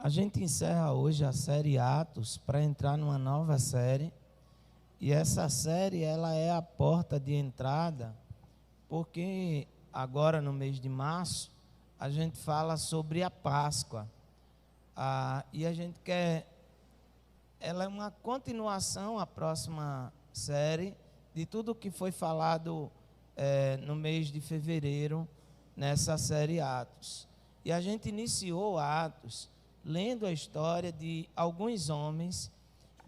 A gente encerra hoje a série Atos para entrar numa nova série. E essa série, ela é a porta de entrada, porque agora no mês de março, a gente fala sobre a Páscoa. E a gente quer... Ela é uma continuação, a próxima série, de tudo que foi falado no mês de fevereiro, nessa série Atos. E a gente iniciou Atos lendo a história de alguns homens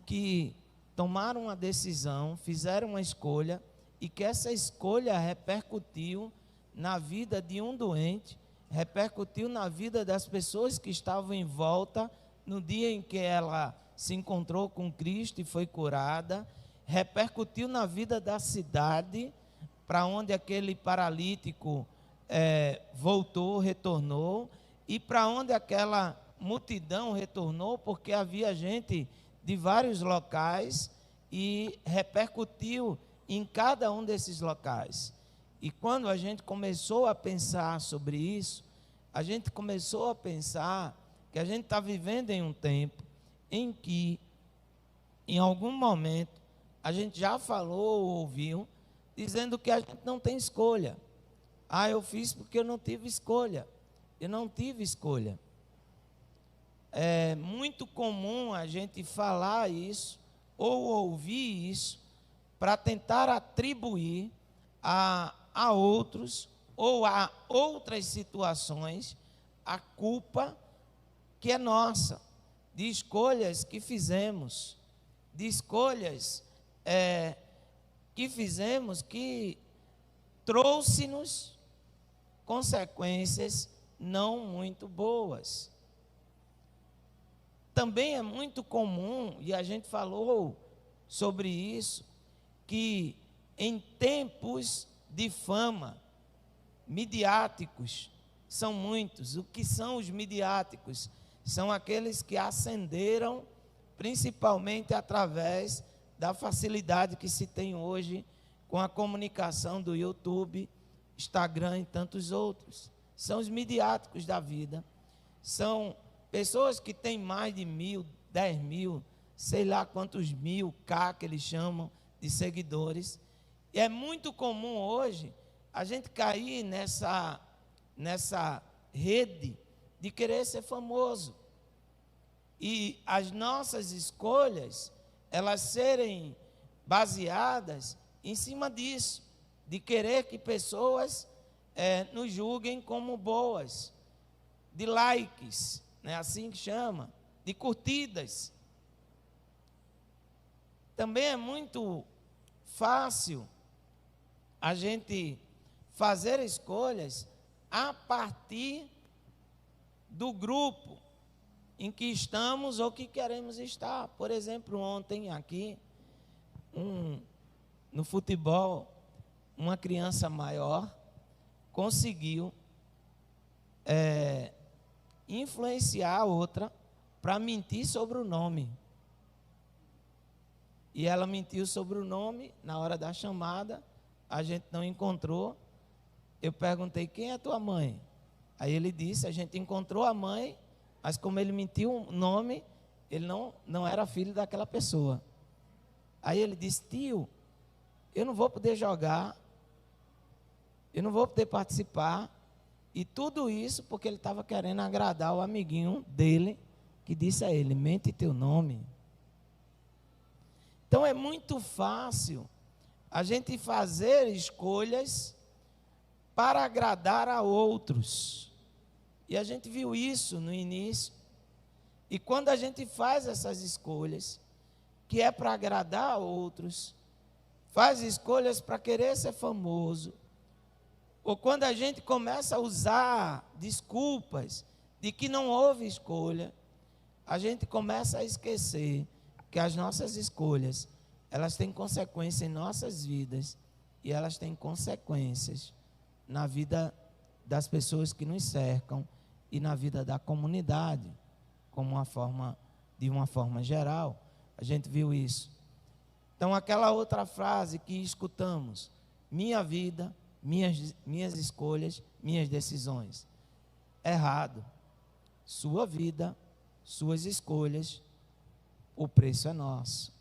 que tomaram uma decisão, fizeram uma escolha, e que essa escolha repercutiu na vida de um doente, repercutiu na vida das pessoas que estavam em volta, no dia em que ela se encontrou com Cristo e foi curada, repercutiu na vida da cidade, para onde aquele paralítico voltou, retornou, e para onde aquela multidão retornou, porque havia gente de vários locais, e repercutiu em cada um desses locais. E quando a gente começou a pensar sobre isso, a gente começou a pensar que a gente está vivendo em um tempo em que, em algum momento, a gente já falou ou ouviu, dizendo que a gente não tem escolha. Eu fiz porque eu não tive escolha. Eu não tive escolha. É muito comum a gente falar isso ou ouvir isso para tentar atribuir a outros ou a outras situações a culpa que é nossa, de escolhas que fizemos, de escolhas que fizemos que trouxe-nos consequências não muito boas. Também é muito comum, e a gente falou sobre isso, que em tempos de fama, midiáticos, são muitos. O que são os midiáticos? São aqueles que ascenderam, principalmente através da facilidade que se tem hoje com a comunicação do YouTube, Instagram e tantos outros. São os midiáticos da vida. São pessoas que têm mais de 1.000, 10.000, sei lá quantos mil, que eles chamam de seguidores. E é muito comum hoje a gente cair nessa rede de querer ser famoso. E as nossas escolhas, elas serem baseadas em cima disso, de querer que pessoas nos julguem como boas, de likes, né, assim que chama, de curtidas. Também é muito fácil a gente fazer escolhas a partir do grupo em que estamos ou que queremos estar. Por exemplo, ontem aqui, no futebol, uma criança maior conseguiu influenciar a outra para mentir sobre o nome. E ela mentiu sobre o nome, na hora da chamada, a gente não encontrou. Eu perguntei, quem é tua mãe? Aí ele disse, a gente encontrou a mãe, mas como ele mentiu o nome, ele não era filho daquela pessoa. Aí ele disse, tio, eu não vou poder jogar, eu não vou poder participar. E tudo isso porque ele estava querendo agradar o amiguinho dele, que disse a ele, mente teu nome. Então é muito fácil a gente fazer escolhas para agradar a outros. E a gente viu isso no início. E quando a gente faz essas escolhas, que é para agradar a outros, faz escolhas para querer ser famoso, ou quando a gente começa a usar desculpas de que não houve escolha, a gente começa a esquecer que as nossas escolhas, elas têm consequência em nossas vidas, e elas têm consequências na vida das pessoas que nos cercam e na vida da comunidade, de uma forma geral. A gente viu isso. Então, aquela outra frase que escutamos, minha vida, minhas escolhas, minhas decisões. Errado. Sua vida, suas escolhas, o preço é nosso.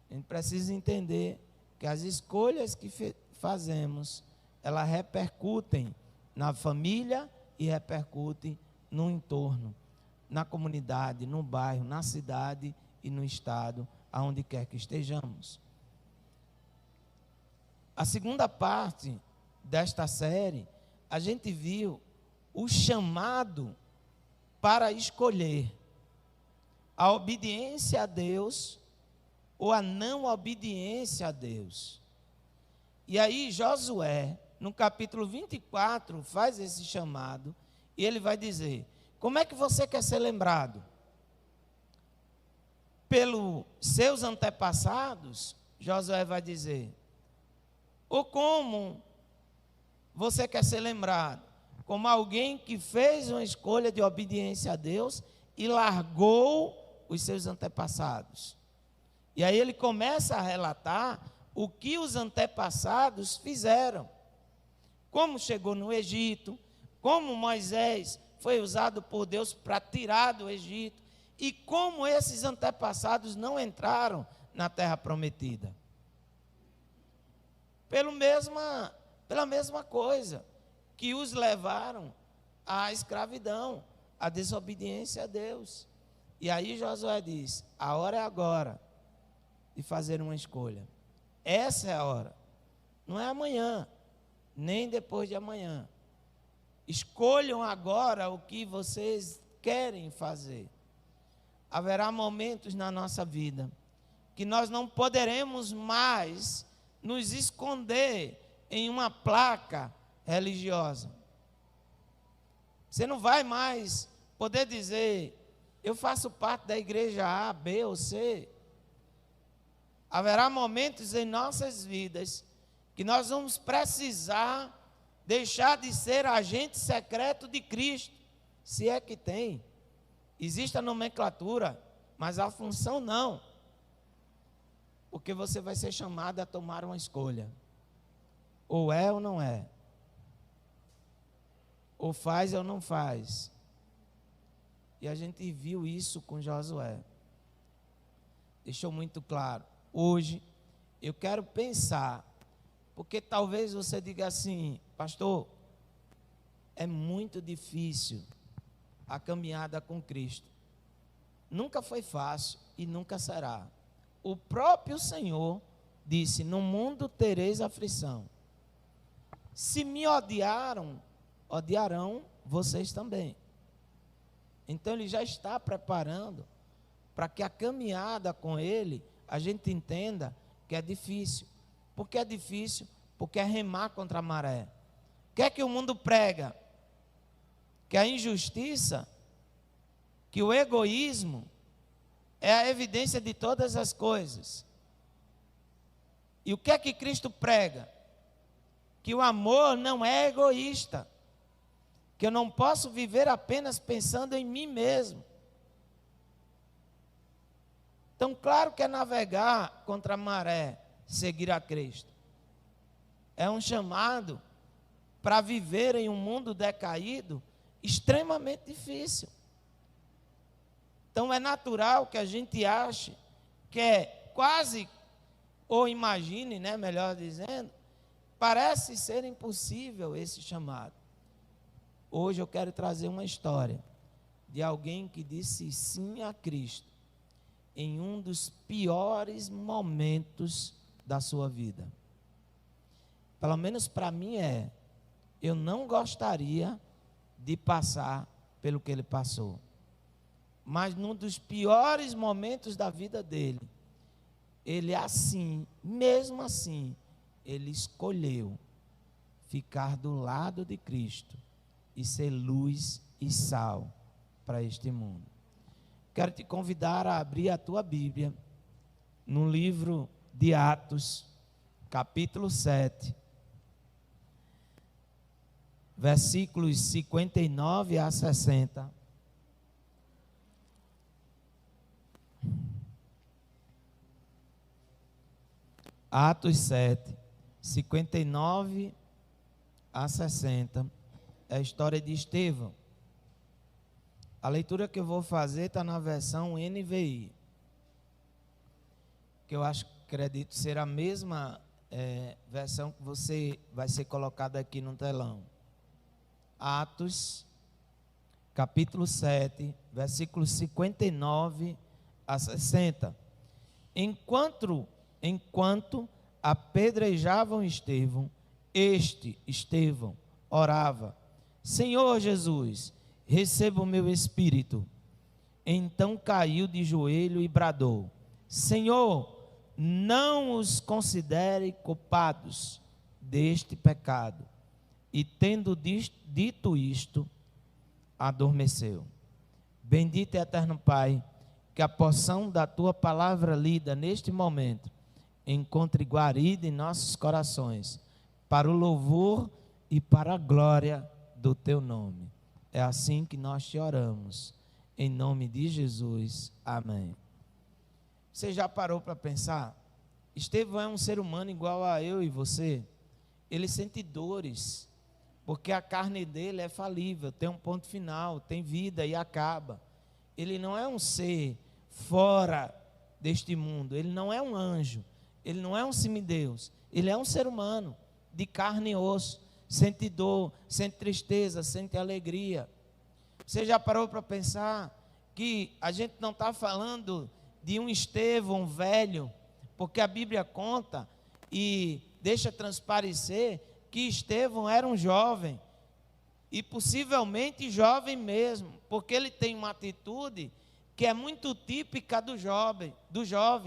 A gente precisa entender que as escolhas que fazemos, elas repercutem na família e repercutem no entorno, na comunidade, no bairro, na cidade e no estado, aonde quer que estejamos. A segunda parte desta série, a gente viu o chamado para escolher a obediência a Deus ou a não obediência a Deus. E aí Josué, no capítulo 24, faz esse chamado e ele vai dizer: como é que você quer ser lembrado? Pelos seus antepassados? Josué vai dizer. Ou como você quer ser lembrado? Como alguém que fez uma escolha de obediência a Deus e largou os seus antepassados. E aí ele começa a relatar o que os antepassados fizeram. Como chegou no Egito, como Moisés foi usado por Deus para tirar do Egito, e como esses antepassados não entraram na terra prometida. Pela mesma coisa que os levaram à escravidão, à desobediência a Deus. E aí Josué diz: a hora é agora de fazer uma escolha. Essa é a hora. Não é amanhã, nem depois de amanhã. Escolham agora o que vocês querem fazer. Haverá momentos na nossa vida que nós não poderemos mais nos esconder em uma placa religiosa. Você não vai mais poder dizer: eu faço parte da igreja A, B ou C. Haverá momentos em nossas vidas que nós vamos precisar deixar de ser agente secreto de Cristo, se é que tem. Existe a nomenclatura, mas a função não. Porque você vai ser chamado a tomar uma escolha. Ou é ou não é. Ou faz ou não faz. E a gente viu isso com Josué. Deixou muito claro. Hoje, eu quero pensar, porque talvez você diga assim: pastor, é muito difícil a caminhada com Cristo. Nunca foi fácil e nunca será. O próprio Senhor disse: no mundo tereis aflição. Se me odiaram, odiarão vocês também. Então ele já está preparando para que a caminhada com ele, a gente entenda que é difícil. Por que é difícil? Porque é remar contra a maré. O que é que o mundo prega? Que a injustiça, que o egoísmo é a evidência de todas as coisas. E o que é que Cristo prega? Que o amor não é egoísta. Que eu não posso viver apenas pensando em mim mesmo. Então, claro que é navegar contra a maré, seguir a Cristo. É um chamado para viver em um mundo decaído, extremamente difícil. Então é natural que a gente ache que é quase, ou imagine, né, melhor dizendo, parece ser impossível esse chamado. Hoje eu quero trazer uma história de alguém que disse sim a Cristo em um dos piores momentos da sua vida. Pelo menos para mim eu não gostaria de passar pelo que ele passou. Mas num dos piores momentos da vida dele, ele assim, mesmo assim, ele escolheu ficar do lado de Cristo e ser luz e sal para este mundo. Quero te convidar a abrir a tua Bíblia no livro de Atos, capítulo 7, versículos 59 a 60. Atos 7, 59 a 60. É a história de Estevão. A leitura que eu vou fazer está na versão NVI, que eu acredito ser a mesma versão que vai ser colocada aqui no telão. Atos, capítulo 7, versículos 59 a 60. Enquanto apedrejavam Estevão, Estevão, orava: Senhor Jesus, receba o meu espírito. Então caiu de joelho e bradou: Senhor, não os considere culpados deste pecado. E tendo dito isto, adormeceu. Bendito e eterno Pai, que a porção da tua palavra lida neste momento encontre guarida em nossos corações, para o louvor e para a glória do teu nome. É assim que nós te oramos, em nome de Jesus, amém. Você já parou para pensar? Estevão é um ser humano igual a eu e você. Ele sente dores, porque a carne dele é falível, tem um ponto final, tem vida e acaba. Ele não é um ser fora deste mundo, ele não é um anjo, ele não é um semideus, ele é um ser humano, de carne e osso, sente dor, sente tristeza, sente alegria. Você já parou para pensar que a gente não está falando de um Estevão velho, porque a Bíblia conta e deixa transparecer que Estevão era um jovem, e possivelmente jovem mesmo, porque ele tem uma atitude que é muito típica do jovem,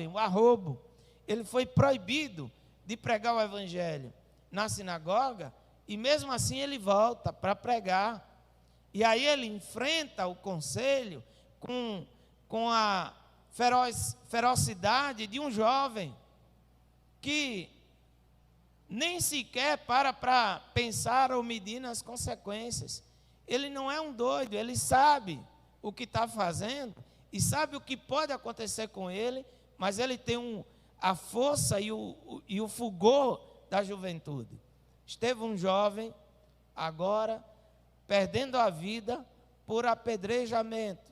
o arrobo. Ele foi proibido de pregar o evangelho na sinagoga, e mesmo assim ele volta para pregar. E aí ele enfrenta o conselho com a ferocidade de um jovem que nem sequer para pensar ou medir nas consequências. Ele não é um doido, ele sabe o que está fazendo e sabe o que pode acontecer com ele, mas ele tem a força e o fulgor da juventude. Estevão, um jovem, agora perdendo a vida por apedrejamento.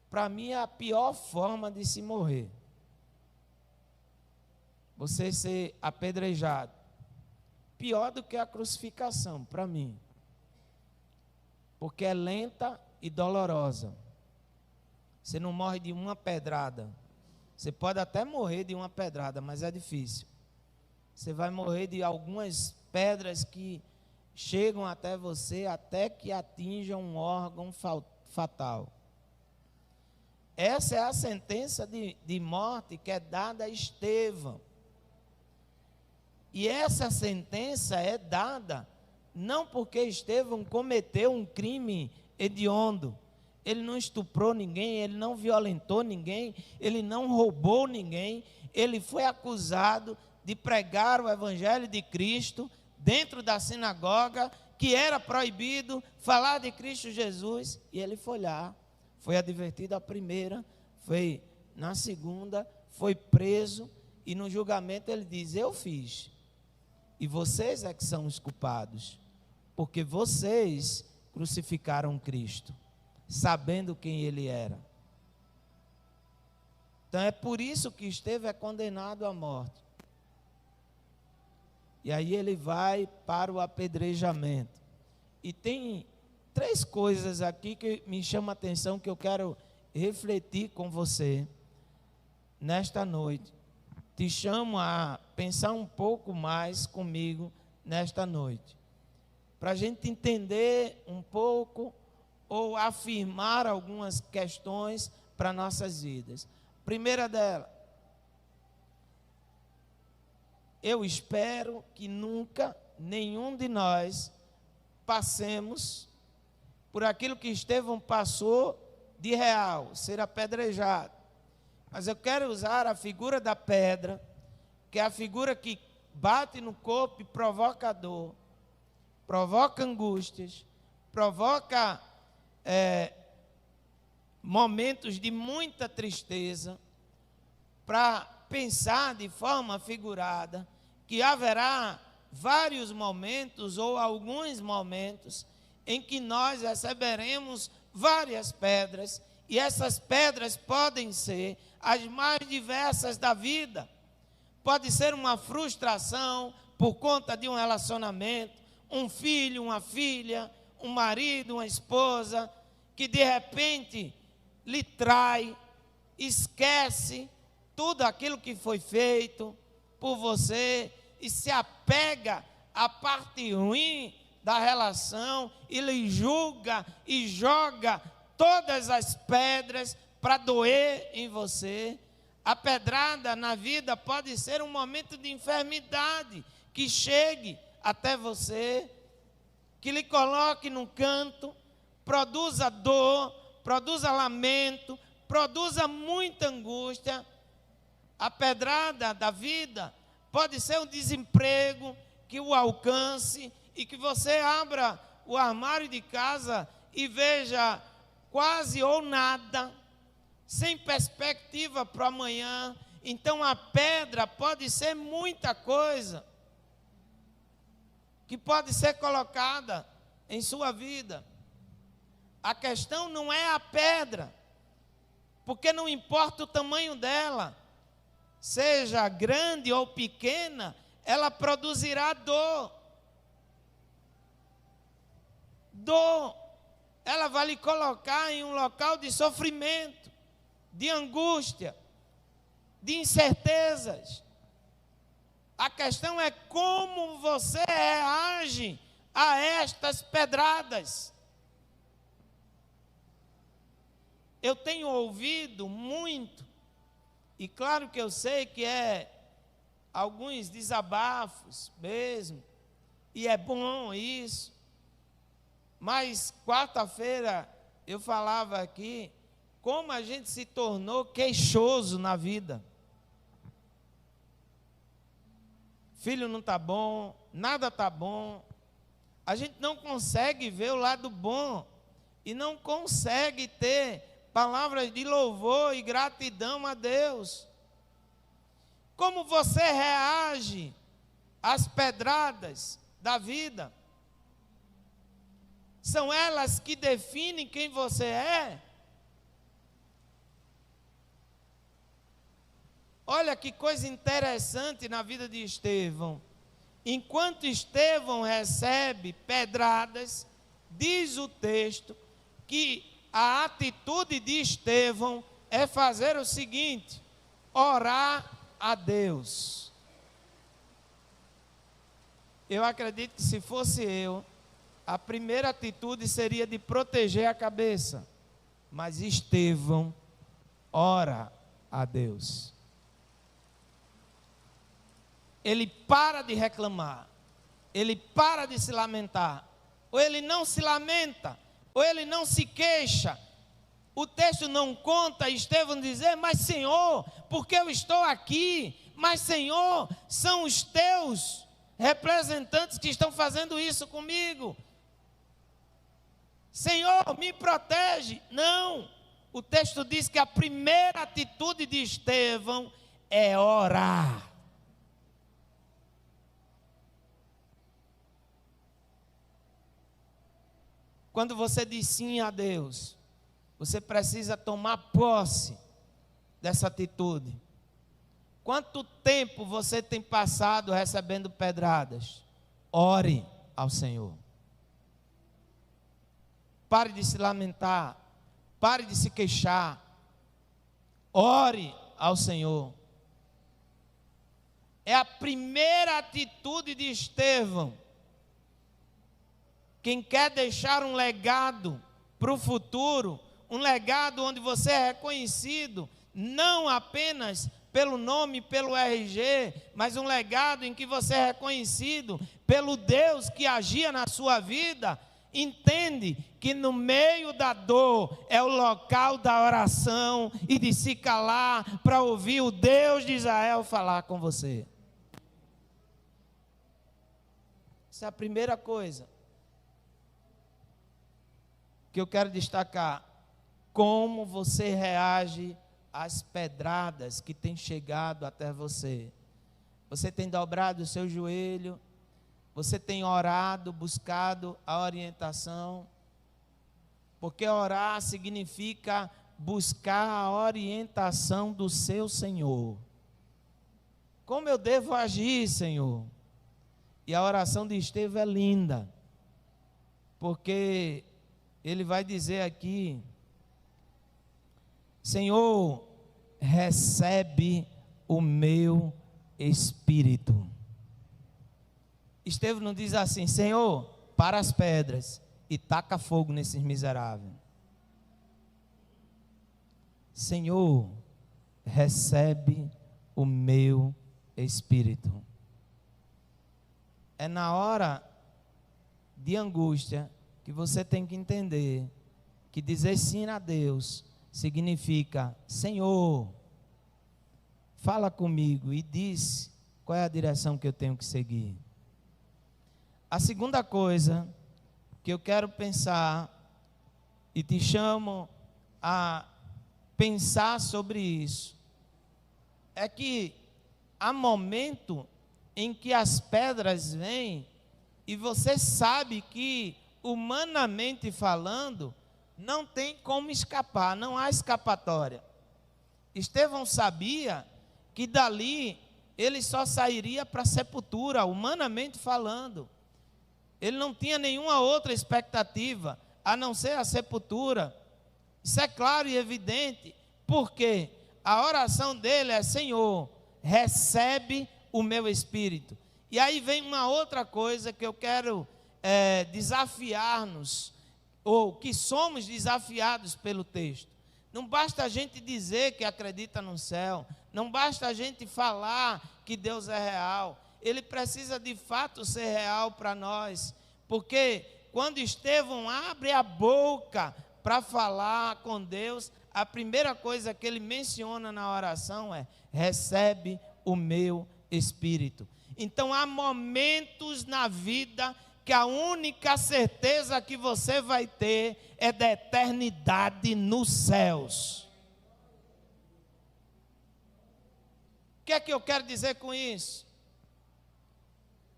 Para mim é a pior forma de se morrer. Você ser apedrejado. Pior do que a crucificação, para mim. Porque é lenta e dolorosa. Você não morre de uma pedrada. Você pode até morrer de uma pedrada, mas é difícil. Você vai morrer de algumas pedras que chegam até você, até que atinjam um órgão fatal. Essa é a sentença de morte que é dada a Estevão. E essa sentença é dada não porque Estevão cometeu um crime hediondo. Ele não estuprou ninguém, ele não violentou ninguém, ele não roubou ninguém. Ele foi acusado de pregar o evangelho de Cristo dentro da sinagoga, que era proibido falar de Cristo Jesus. E ele foi lá, foi advertido a primeira, foi na segunda, foi preso. E no julgamento ele diz: eu fiz. E vocês é que são os culpados, porque vocês crucificaram Cristo, sabendo quem ele era. Então é por isso que Estevão é condenado à morte. E aí ele vai para o apedrejamento. E tem 3 coisas aqui que me chamam a atenção, que eu quero refletir com você nesta noite. Te chamo a pensar um pouco mais comigo nesta noite, para a gente entender um pouco ou afirmar algumas questões para nossas vidas. Primeira dela, eu espero que nunca nenhum de nós passemos por aquilo que Estevão passou de real, ser apedrejado. Mas eu quero usar a figura da pedra, que é a figura que bate no corpo e provoca dor, provoca angústias, provoca momentos de muita tristeza, para pensar de forma figurada que haverá vários momentos ou alguns momentos em que nós receberemos várias pedras, e essas pedras podem ser as mais diversas da vida. Pode ser uma frustração por conta de um relacionamento, um filho, uma filha, um marido, uma esposa, que de repente lhe trai, esquece tudo aquilo que foi feito por você e se apega à parte ruim da relação e lhe julga e joga todas as pedras para doer em você. A pedrada na vida pode ser um momento de enfermidade que chegue até você, que lhe coloque num canto, produza dor, produza lamento, produza muita angústia. A pedrada da vida pode ser um desemprego que o alcance e que você abra o armário de casa e veja quase ou nada, sem perspectiva para amanhã. Então a pedra pode ser muita coisa que pode ser colocada em sua vida. A questão não é a pedra, porque não importa o tamanho dela, seja grande ou pequena, ela produzirá dor. Dor, ela vai lhe colocar em um local de sofrimento, de angústia, de incertezas. A questão é como você reage a estas pedradas. Eu tenho ouvido muito, e claro que eu sei que é alguns desabafos mesmo, e é bom isso, mas quarta-feira eu falava aqui como a gente se tornou queixoso na vida. Filho não está bom, nada está bom. A gente não consegue ver o lado bom e não consegue ter palavras de louvor e gratidão a Deus. Como você reage às pedradas da vida? São elas que definem quem você é? Olha que coisa interessante na vida de Estevão. Enquanto Estevão recebe pedradas, diz o texto que a atitude de Estevão é fazer o seguinte: orar a Deus. Eu acredito que se fosse eu, a primeira atitude seria de proteger a cabeça. Mas Estevão ora a Deus. Ele para de reclamar, ele para de se lamentar, ou ele não se lamenta, ou ele não se queixa. O texto não conta Estevão dizer: mas Senhor, porque eu estou aqui? Mas Senhor, são os teus representantes que estão fazendo isso comigo. Senhor, me protege. Não, o texto diz que a primeira atitude de Estevão é orar. Quando você diz sim a Deus, você precisa tomar posse dessa atitude. Quanto tempo você tem passado recebendo pedradas? Ore ao Senhor. Pare de se lamentar, pare de se queixar. Ore ao Senhor. É a primeira atitude de Estevão. Quem quer deixar um legado para o futuro, um legado onde você é reconhecido, não apenas pelo nome, pelo RG, mas um legado em que você é reconhecido pelo Deus que agia na sua vida, entende que no meio da dor é o local da oração e de se calar para ouvir o Deus de Israel falar com você. Essa é a primeira coisa que eu quero destacar. Como você reage às pedradas que têm chegado até você. Você tem dobrado o seu joelho, Você tem orado, buscado a orientação? Porque orar significa buscar a orientação do seu Senhor. Como eu devo agir, Senhor? E a oração de Estevão é linda, porque ele vai dizer aqui: Senhor, recebe o meu espírito. Estevão não diz assim: Senhor, para as pedras e taca fogo nesses miseráveis. Senhor, recebe o meu espírito. É na hora de angústia que você tem que entender que dizer sim a Deus significa: Senhor, fala comigo e diz qual é a direção que eu tenho que seguir. A segunda coisa que eu quero pensar, e te chamo a pensar sobre isso, é que há momento em que as pedras vêm e você sabe que, humanamente falando, não tem como escapar, não há escapatória. Estevão sabia que dali ele só sairia para a sepultura, humanamente falando. Ele não tinha nenhuma outra expectativa a não ser a sepultura. Isso é claro e evidente, porque a oração dele é: Senhor, recebe o meu espírito. E aí vem uma outra coisa que eu quero desafiar-nos, ou que somos desafiados pelo texto. Não basta a gente dizer que acredita no céu, não basta a gente falar que Deus é real, ele precisa de fato ser real para nós, porque quando Estevão abre a boca para falar com Deus, a primeira coisa que ele menciona na oração é: recebe o meu espírito. Então há momentos na vida que a única certeza que você vai ter é da eternidade nos céus. O que é que eu quero dizer com isso?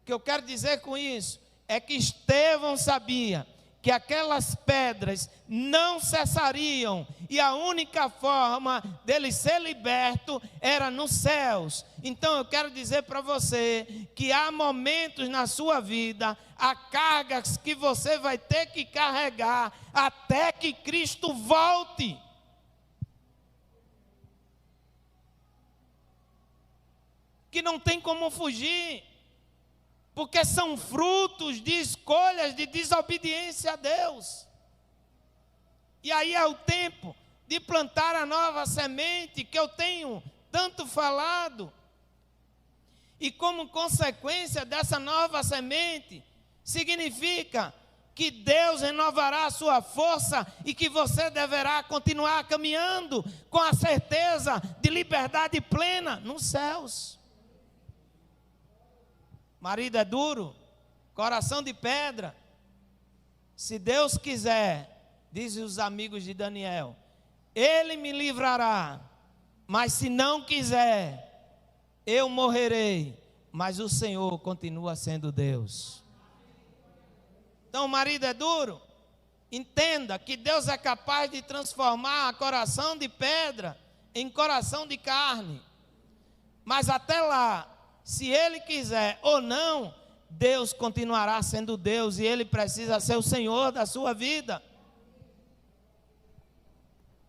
O que eu quero dizer com isso é que Estevão sabia que aquelas pedras não cessariam, e a única forma dele ser liberto era nos céus. Então eu quero dizer para você que há momentos na sua vida, há cargas que você vai ter que carregar até que Cristo volte. Que não tem como fugir, porque são frutos de escolhas de desobediência a Deus. E aí é o tempo de plantar a nova semente que eu tenho tanto falado. E como consequência dessa nova semente, significa que Deus renovará a sua força e que você deverá continuar caminhando com a certeza de liberdade plena nos céus. Marido é duro, coração de pedra. Se Deus quiser, dizem os amigos de Daniel, Ele me livrará, mas se não quiser, eu morrerei, mas o Senhor continua sendo Deus. Então o marido é duro, entenda que Deus é capaz de transformar coração de pedra em coração de carne, mas até lá, se Ele quiser ou não, Deus continuará sendo Deus e Ele precisa ser o Senhor da sua vida.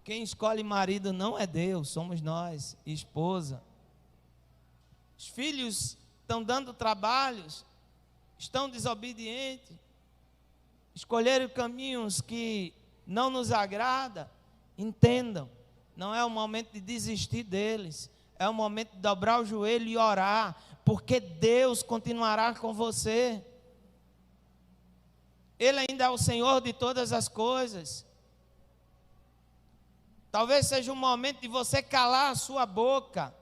Quem escolhe marido não é Deus, somos nós, esposa. Os filhos estão dando trabalhos, estão desobedientes, escolheram caminhos que não nos agradam. Entendam, não é o momento de desistir deles, é o momento de dobrar o joelho e orar, porque Deus continuará com você. Ele ainda é o Senhor de todas as coisas. Talvez seja um momento de você calar a sua boca.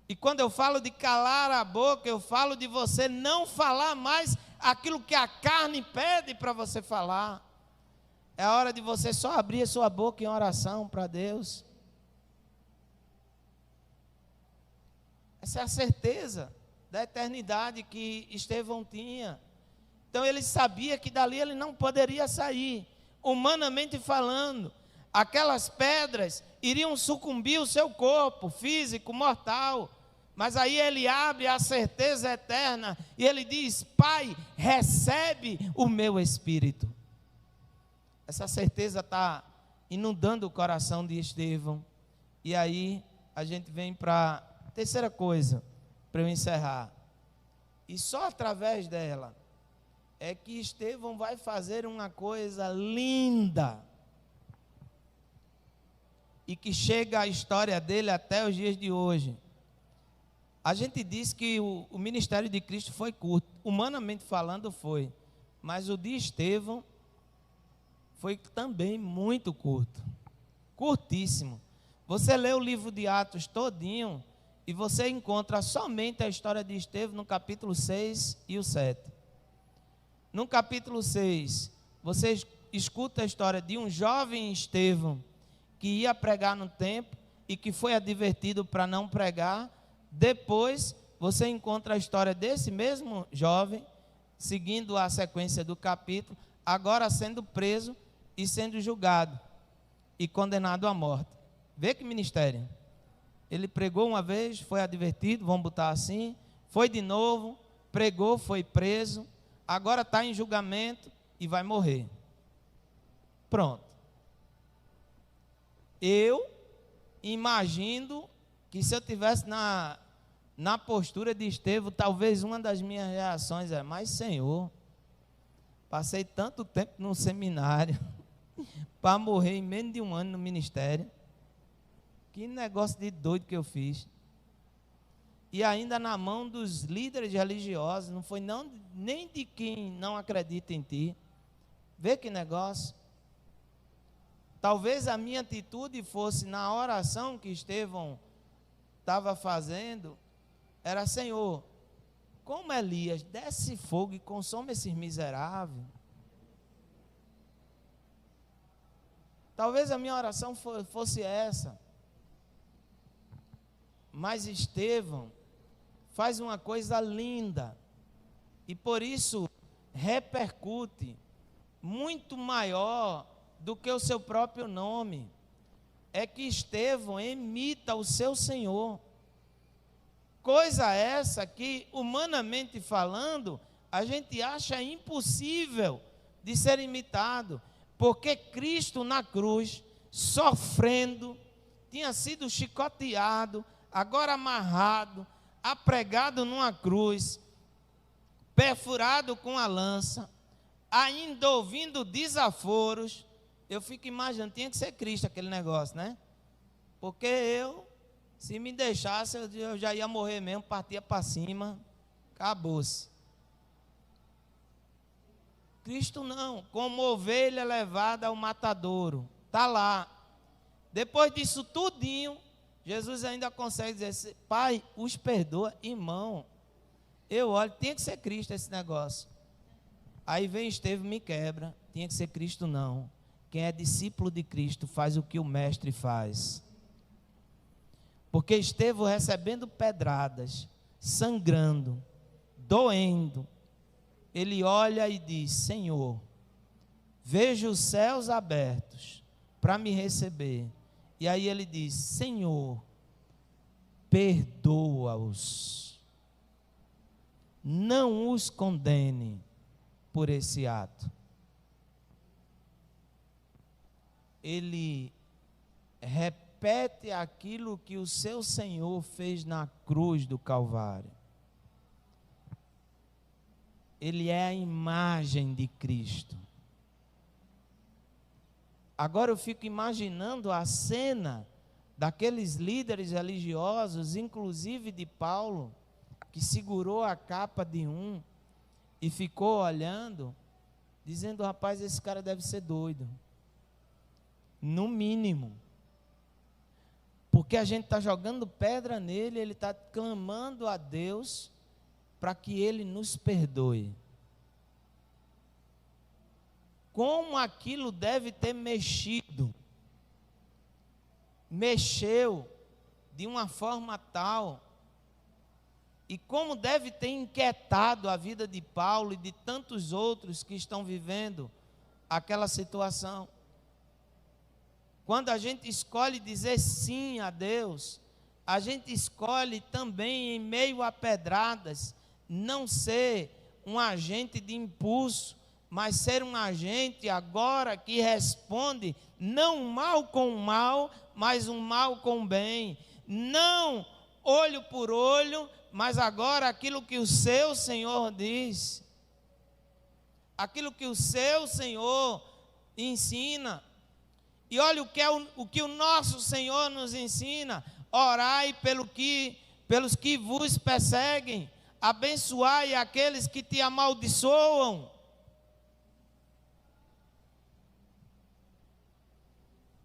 E quando eu falo de calar a boca, eu falo de você não falar mais aquilo que a carne pede para você falar. É a hora de você só abrir a sua boca em oração para Deus. Essa é a certeza da eternidade que Estevão tinha. Então ele sabia que dali ele não poderia sair. Humanamente falando, aquelas pedras iriam sucumbir o seu corpo físico, mortal. Mas aí ele abre a certeza eterna e ele diz: Pai, recebe o meu espírito. Essa certeza está inundando o coração de Estevão. E aí a gente vem para a terceira coisa, para eu encerrar. E só através dela é que Estevão vai fazer uma coisa linda. E que chega a história dele até os dias de hoje. A gente diz que o ministério de Cristo foi curto. Humanamente falando foi. Mas o de Estevão foi também muito curto. Curtíssimo. Você lê o livro de Atos todinho e você encontra somente a história de Estevão no capítulo 6 e o 7. No capítulo 6, você escuta a história de um jovem Estevão que ia pregar no templo e que foi advertido para não pregar. Depois, você encontra a história desse mesmo jovem, seguindo a sequência do capítulo, agora sendo preso e sendo julgado e condenado à morte. Vê que ministério. Ele pregou uma vez, foi advertido, vamos botar assim, foi de novo, pregou, foi preso, agora está em julgamento e vai morrer. Pronto. Eu imagino que se eu tivesse na postura de Estevão, talvez uma das minhas reações é: mas Senhor, passei tanto tempo no seminário para morrer em menos de um ano no ministério. Que negócio de doido que eu fiz. E ainda na mão dos líderes religiosos, não foi nem de quem não acredita em ti. Vê que negócio. Talvez a minha atitude fosse, na oração que Estevão estava fazendo, era: Senhor, como Elias, desce fogo e consome esses miseráveis. Talvez a minha oração fosse essa. Mas Estevão faz uma coisa linda e por isso repercute muito maior do que o seu próprio nome. É que Estevão imita o seu Senhor. Coisa essa que, humanamente falando, a gente acha impossível de ser imitado, porque Cristo na cruz, sofrendo, tinha sido chicoteado, agora amarrado, apregado numa cruz, perfurado com a lança, ainda ouvindo desaforos. Eu fico imaginando, tinha que ser Cristo aquele negócio, né? Porque se me deixasse, eu já ia morrer mesmo, partia para cima, acabou-se. Cristo não, como ovelha levada ao matadouro, está lá. Depois disso tudinho, Jesus ainda consegue dizer: Pai, os perdoa, irmão. Eu olho, tinha que ser Cristo esse negócio. Aí vem Estevão e me quebra. Tinha que ser Cristo não. Quem é discípulo de Cristo faz o que o mestre faz. Porque Estevão, recebendo pedradas, sangrando, doendo, ele olha e diz: Senhor, vejo os céus abertos para me receber. E aí ele diz: Senhor, perdoa-os, não os condene por esse ato. Ele repete aquilo que o seu Senhor fez na cruz do Calvário. Ele é a imagem de Cristo. Agora eu fico imaginando a cena daqueles líderes religiosos, inclusive de Paulo, que segurou a capa de um e ficou olhando, dizendo: rapaz, esse cara deve ser doido. No mínimo. Porque a gente está jogando pedra nele, ele está clamando a Deus para que ele nos perdoe. Como aquilo deve ter mexido. Mexeu de uma forma tal e como deve ter inquietado a vida de Paulo e de tantos outros que estão vivendo aquela situação. Quando a gente escolhe dizer sim a Deus, a gente escolhe também, em meio a pedradas, não ser um agente de impulso, mas ser um agente agora que responde não mal com mal, mas um mal com bem. Não olho por olho, mas agora aquilo que o seu Senhor diz, aquilo que o seu Senhor ensina. E olha o que o nosso Senhor nos ensina: orai pelos que vos perseguem, abençoai aqueles que te amaldiçoam.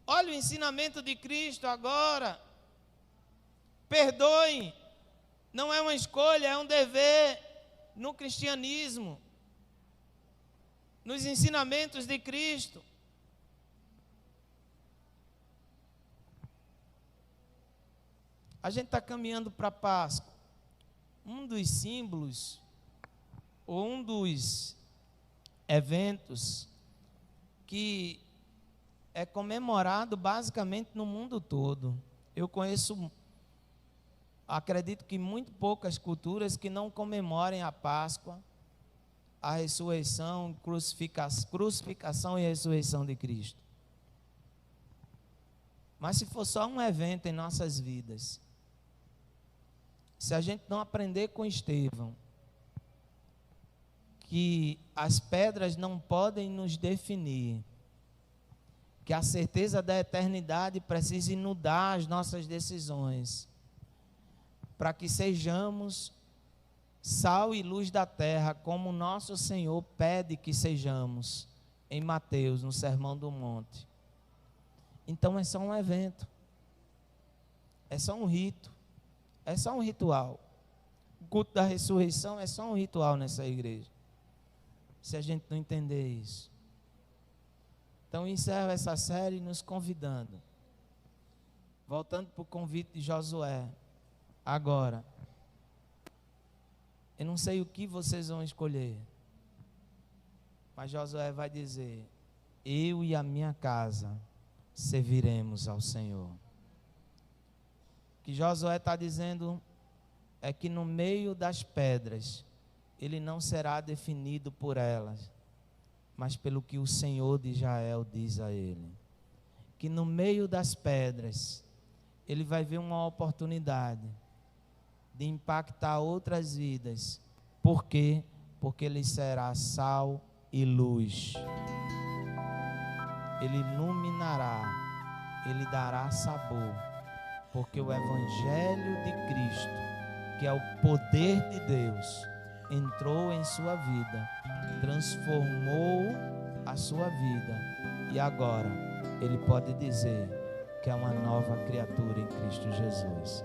Olha o ensinamento de Cristo agora. Perdoe, não é uma escolha, é um dever no cristianismo, nos ensinamentos de Cristo. A gente está caminhando para a Páscoa. Um dos símbolos, ou um dos eventos que é comemorado basicamente no mundo todo. Eu conheço, acredito que muito poucas culturas que não comemorem a Páscoa, a ressurreição, crucificação e ressurreição de Cristo. Mas se for só um evento em nossas vidas, se a gente não aprender com Estevão, que as pedras não podem nos definir, que a certeza da eternidade precisa inundar as nossas decisões, para que sejamos sal e luz da terra, como o nosso Senhor pede que sejamos, em Mateus, no Sermão do Monte. Então é só um evento, é só um rito, é só um ritual. O culto da ressurreição é só um ritual nessa igreja, se a gente não entender isso. Então encerro essa série nos convidando, voltando para o convite de Josué. Agora, eu não sei o que vocês vão escolher, mas Josué vai dizer: eu e a minha casa serviremos ao Senhor. O que Josué está dizendo é que no meio das pedras, ele não será definido por elas, mas pelo que o Senhor de Israel diz a ele. Que no meio das pedras, ele vai ver uma oportunidade de impactar outras vidas. Por quê? Porque ele será sal e luz. Ele iluminará, ele dará sabor, porque o Evangelho de Cristo, que é o poder de Deus, entrou em sua vida, transformou a sua vida, e agora ele pode dizer que é uma nova criatura em Cristo Jesus.